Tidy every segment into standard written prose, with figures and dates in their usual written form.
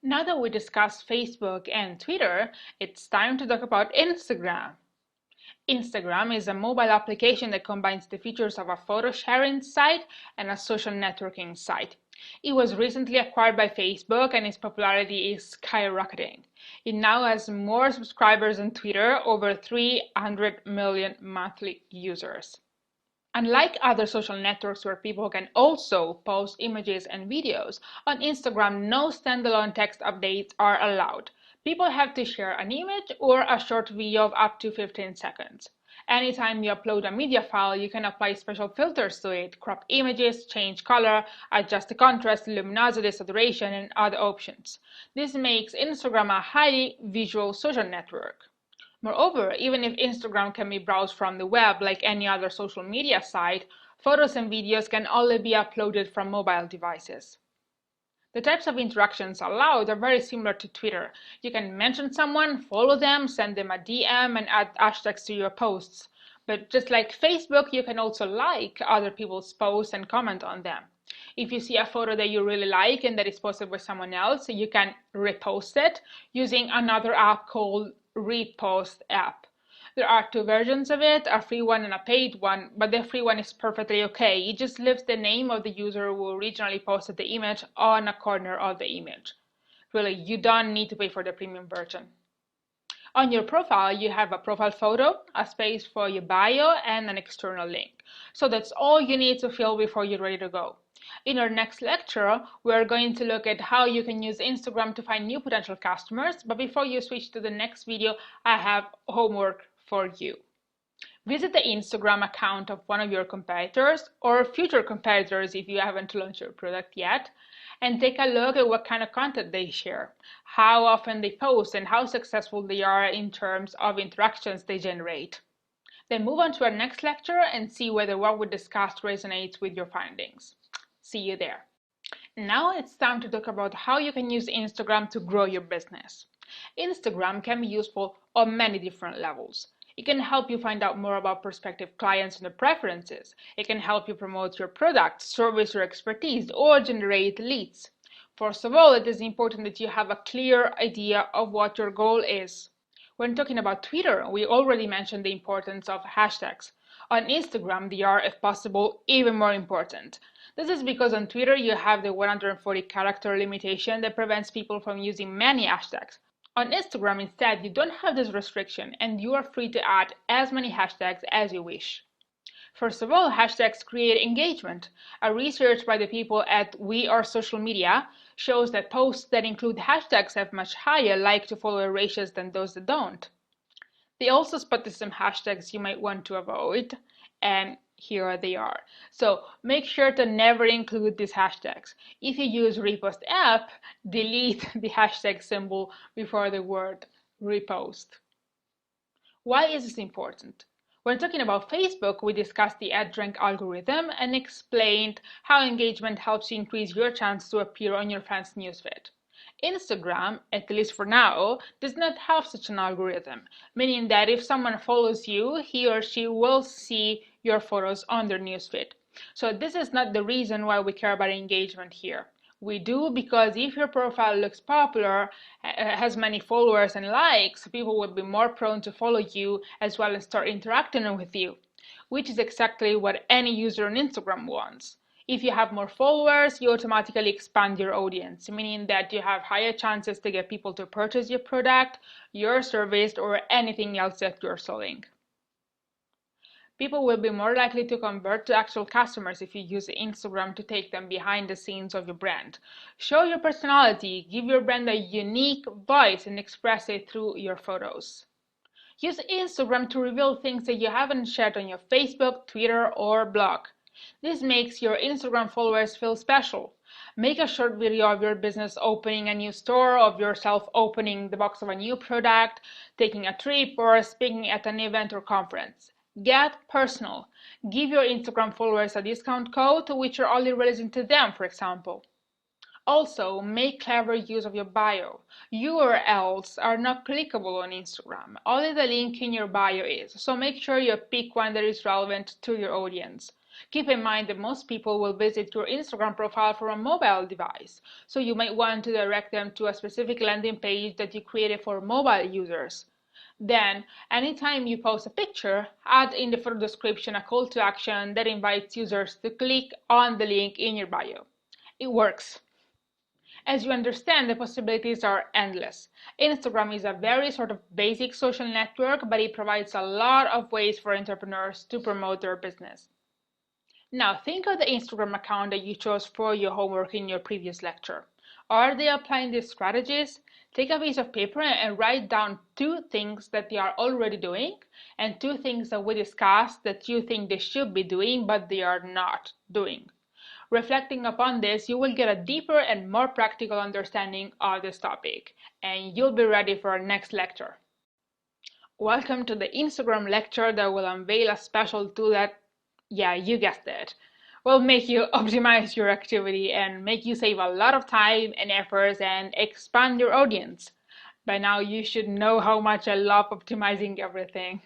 Now that we discussed Facebook and Twitter, it's time to talk about Instagram. Instagram is a mobile application that combines the features of a photo sharing site and a social networking site. It was recently acquired by Facebook and its popularity is skyrocketing. It now has more subscribers than Twitter, over 300 million monthly users. Unlike other social networks where people can also post images and videos, on Instagram no standalone text updates are allowed. People have to share an image or a short video of up to 15 seconds. Anytime you upload a media file, you can apply special filters to it, crop images, change color, adjust the contrast, luminosity, saturation, and other options. This makes Instagram a highly visual social network. Moreover, even if Instagram can be browsed from the web like any other social media site, photos and videos can only be uploaded from mobile devices. The types of interactions allowed are very similar to Twitter. You can mention someone, follow them, send them a DM, and add hashtags to your posts. But just like Facebook, you can also like other people's posts and comment on them. If you see a photo that you really like and that is posted by someone else, you can repost it using another app called Repost app. There are two versions of it, a free one and a paid one, but the free one is perfectly okay. It just leaves the name of the user who originally posted the image on a corner of the image. Really, you don't need to pay for the premium version. On your profile, you have a profile photo, a space for your bio, and an external link. So that's all you need to fill before you're ready to go. In our next lecture, we are going to look at how you can use Instagram to find new potential customers. But before you switch to the next video, I have homework for you. Visit the Instagram account of one of your competitors or future competitors if you haven't launched your product yet, and take a look at what kind of content they share, how often they post, and how successful they are in terms of interactions they generate. Then move on to our next lecture and see whether what we discussed resonates with your findings. See you there. Now it's time to talk about how you can use Instagram to grow your business. Instagram can be useful on many different levels. It can help you find out more about prospective clients and their preferences. It can help you promote your product, service, or expertise, or generate leads. First of all, it is important that you have a clear idea of what your goal is. When talking about Twitter, we already mentioned the importance of hashtags. On Instagram, they are, if possible, even more important. This is because on Twitter you have the 140 character limitation that prevents people from using many hashtags. On Instagram, instead, you don't have this restriction and you are free to add as many hashtags as you wish. First of all, hashtags create engagement. A research by the people at We Are Social Media shows that posts that include hashtags have much higher like-to-follower ratios than those that don't. They also spotted some hashtags you might want to avoid, and here they are. So make sure to never include these hashtags. If you use Repost app, delete the hashtag symbol before the word repost. Why is this important? When talking about Facebook, we discussed the EdgeRank algorithm and explained how engagement helps you increase your chance to appear on your friend's newsfeed. Instagram, at least for now, does not have such an algorithm, meaning that if someone follows you, he or she will see your photos on their newsfeed. So this is not the reason why we care about engagement here. We do because if your profile looks popular, has many followers and likes, people will be more prone to follow you as well as start interacting with you, which is exactly what any user on Instagram wants. If you have more followers, you automatically expand your audience, meaning that you have higher chances to get people to purchase your product, your service, or anything else that you're selling. People will be more likely to convert to actual customers if you use Instagram to take them behind the scenes of your brand. Show your personality, give your brand a unique voice, and express it through your photos. Use Instagram to reveal things that you haven't shared on your Facebook, Twitter, or blog. This makes your Instagram followers feel special. Make a short video of your business opening a new store, of yourself opening the box of a new product, taking a trip, or speaking at an event or conference. Get personal. Give your Instagram followers a discount code which are only relevant to them, for example. Also, make clever use of your bio. URLs are not clickable on Instagram. Only the link in your bio is, so make sure you pick one that is relevant to your audience. Keep in mind that most people will visit your Instagram profile from a mobile device, so you might want to direct them to a specific landing page that you created for mobile users. Then, anytime you post a picture, add in the photo description a call to action that invites users to click on the link in your bio. It works. As you understand, the possibilities are endless. Instagram is a very sort of basic social network, but it provides a lot of ways for entrepreneurs to promote their business. Now, think of the Instagram account that you chose for your homework in your previous lecture. Are they applying these strategies? Take a piece of paper and write down 2 things that they are already doing and 2 things that we discussed that you think they should be doing but they are not doing. Reflecting upon this, you will get a deeper and more practical understanding of this topic, and you'll be ready for our next lecture. Welcome to the Instagram lecture that will unveil a special tool that, yeah, you guessed it, will make you optimize your activity and make you save a lot of time and efforts and expand your audience. By now, you should know how much I love optimizing everything.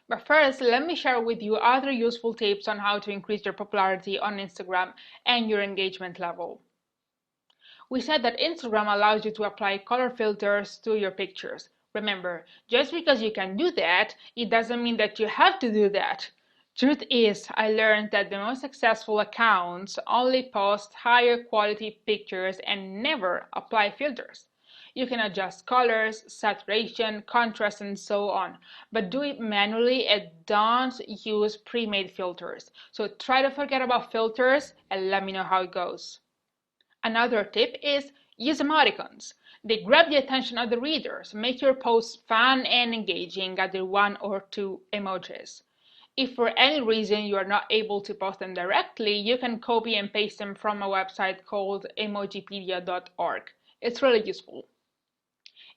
But first, let me share with you other useful tips on how to increase your popularity on Instagram and your engagement level. We said that Instagram allows you to apply color filters to your pictures. Remember, just because you can do that, it doesn't mean that you have to do that. Truth is, I learned that the most successful accounts only post higher quality pictures and never apply filters. You can adjust colors, saturation, contrast, and so on, but do it manually and don't use pre-made filters. So try to forget about filters and let me know how it goes. Another tip is use emoticons. They grab the attention of the readers, make your posts fun and engaging, add 1 or 2 emojis. If for any reason you are not able to post them directly, you can copy and paste them from a website called emojipedia.org. It's really useful.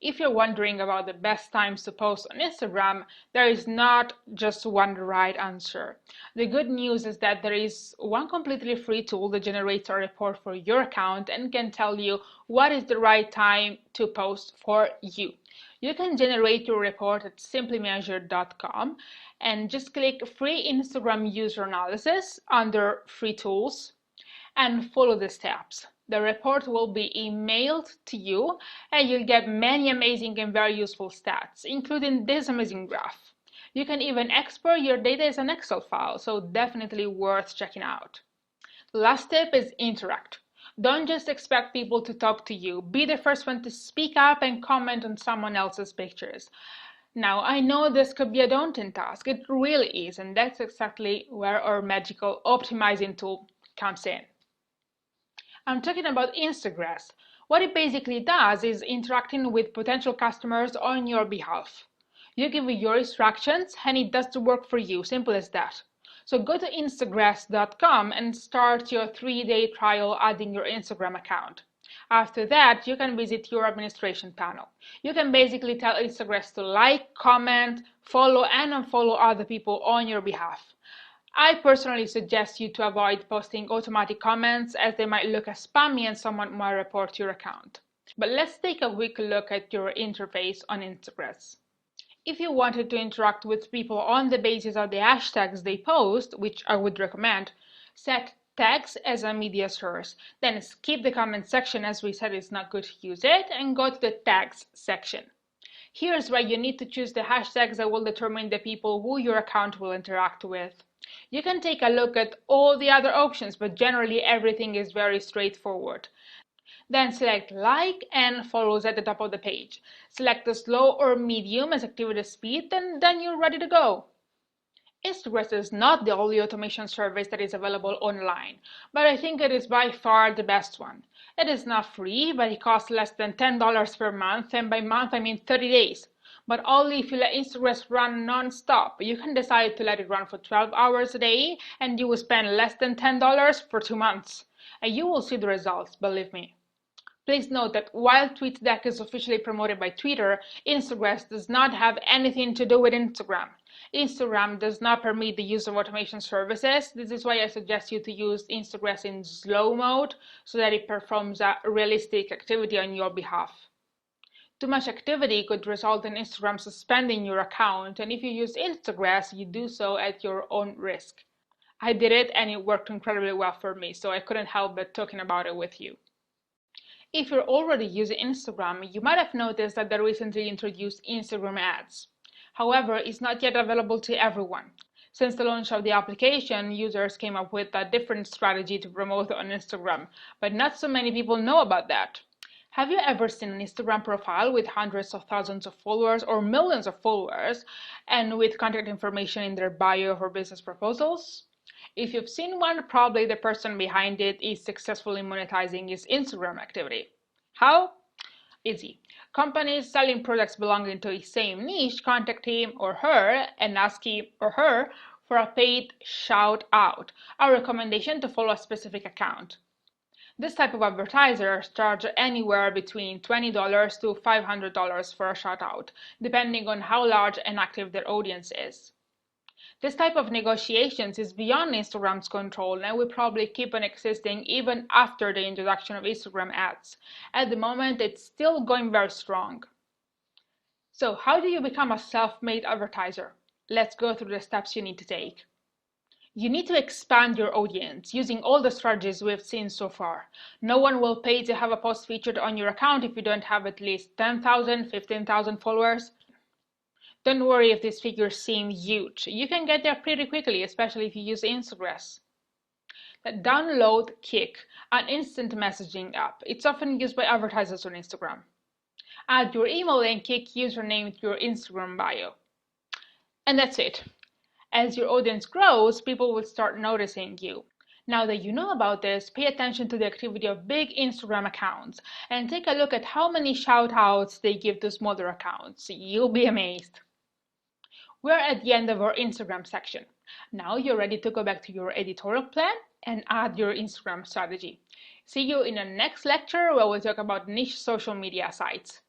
If you're wondering about the best times to post on Instagram, there is not just one right answer. The good news is that there is one completely free tool that generates a report for your account and can tell you what is the right time to post for you. You can generate your report at simplymeasure.com and just click Free Instagram User Analysis under Free Tools and follow the steps. The report will be emailed to you and you'll get many amazing and very useful stats, including this amazing graph. You can even export your data as an Excel file, so definitely worth checking out. The last tip is interact. Don't just expect people to talk to you. Be the first one to speak up and comment on someone else's pictures. Now, I know this could be a daunting task. It really is, and that's exactly where our magical optimizing tool comes in. I'm talking about Instagress. What it basically does is interacting with potential customers on your behalf. You give it your instructions and it does the work for you, simple as that. So go to instagress.com and start your 3-day trial adding your Instagram account. After that, you can visit your administration panel. You can basically tell Instagress to like, comment, follow, and unfollow other people on your behalf. I personally suggest you to avoid posting automatic comments as they might look as spammy and someone might report your account. But let's take a quick look at your interface on Instagress. If you wanted to interact with people on the basis of the hashtags they post, which I would recommend, set tags as a media source. Then skip the comment section as we said it's not good to use it and go to the tags section. Here's where you need to choose the hashtags that will determine the people who your account will interact with. You can take a look at all the other options, but generally everything is very straightforward. Then select like and follows at the top of the page. Select the slow or medium as activity speed, and then you're ready to go. Instagress is not the only automation service that is available online, but I think it is by far the best one. It is not free, but it costs less than $10 per month, and by month I mean 30 days. But only if you let Instagress run non-stop. You can decide to let it run for 12 hours a day, and you will spend less than $10 for 2 months. And you will see the results, believe me. Please note that while TweetDeck is officially promoted by Twitter, Instagress does not have anything to do with Instagram. Instagram does not permit the use of automation services. This is why I suggest you to use Instagress in slow mode so that it performs a realistic activity on your behalf. Too much activity could result in Instagram suspending your account, and if you use Instagress, you do so at your own risk. I did it and it worked incredibly well for me, so I couldn't help but talking about it with you. If you're already using Instagram, you might have noticed that they recently introduced Instagram ads. However, it's not yet available to everyone. Since the launch of the application, users came up with a different strategy to promote on Instagram, but not so many people know about that. Have you ever seen an Instagram profile with hundreds of thousands of followers or millions of followers and with contact information in their bio for business proposals? If you've seen one, probably the person behind it is successfully monetizing his Instagram activity. How? Easy. Companies selling products belonging to the same niche contact him or her and ask him or her for a paid shout out, a recommendation to follow a specific account. This type of advertisers charge anywhere between $20 to $500 for a shout out, depending on how large and active their audience is. This type of negotiations is beyond Instagram's control and will probably keep on existing even after the introduction of Instagram ads. At the moment, it's still going very strong. So how do you become a self-made advertiser? Let's go through the steps you need to take. You need to expand your audience using all the strategies we've seen so far. No one will pay to have a post featured on your account if you don't have at least 10,000, 15,000 followers. Don't worry if these figures seem huge. You can get there pretty quickly, especially if you use Instagram. Download Kik, an instant messaging app. It's often used by advertisers on Instagram. Add your email and Kik username to your Instagram bio. And that's it. As your audience grows, people will start noticing you. Now that you know about this, pay attention to the activity of big Instagram accounts and take a look at how many shout-outs they give to smaller accounts. You'll be amazed. We're at the end of our Instagram section. Now you're ready to go back to your editorial plan and add your Instagram strategy. See you in the next lecture where we'll talk about niche social media sites.